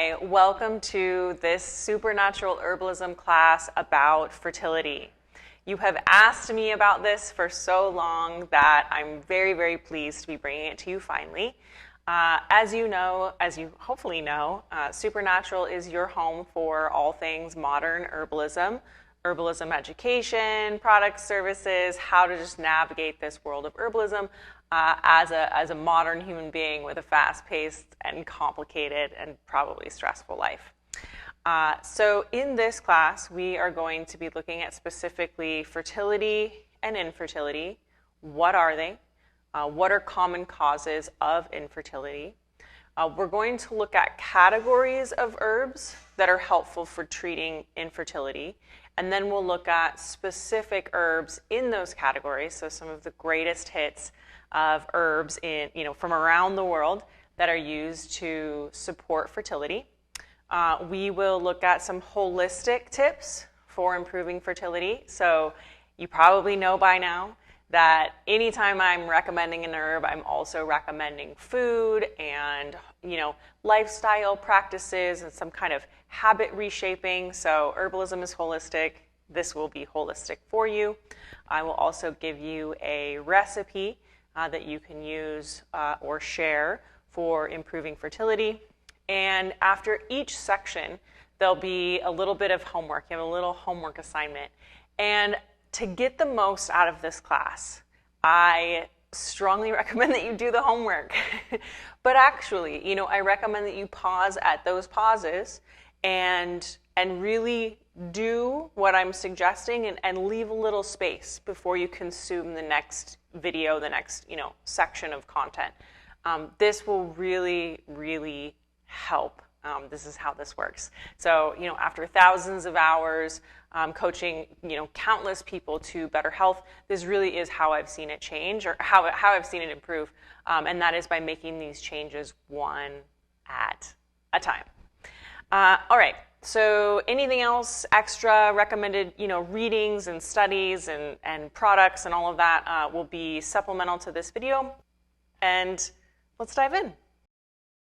Hi, welcome to this supernatural herbalism class about fertility. You have asked me about this for so long that I'm very, very pleased to be bringing it to you finally. As you hopefully know, Supernatural is your home for all things modern herbalism, herbalism education, products, services, how to just navigate this world of herbalism as a modern human being with a fast-paced and complicated and probably stressful life. So in this class, we are going to be looking at specifically fertility and infertility. What are they? What are common causes of infertility? We're going to look at categories of herbs that are helpful for treating infertility. And then we'll look at specific herbs in those categories, so some of the greatest hits of herbs from around the world that are used to support fertility. We will look at some holistic tips for improving fertility. So you probably know by now that anytime I'm recommending an herb, I'm also recommending food and lifestyle practices and some kind of habit reshaping. So herbalism is holistic. This will be holistic for you. I will also give you a recipe that you can use or share for improving fertility. And after each section, there'll be a little bit of homework. You have a little homework assignment. And to get the most out of this class, I strongly recommend that you do the homework. But actually, I recommend that you pause at those pauses and really do what I'm suggesting and leave a little space before you consume the next video, the next section of content. This will really, really help. This is how this works. So, after thousands of hours coaching, countless people to better health, this really is how I've seen it change or how I've seen it improve. And that is by making these changes one at a time. All right. So anything else extra recommended, readings and studies and products and all of that will be supplemental to this video. And let's dive in.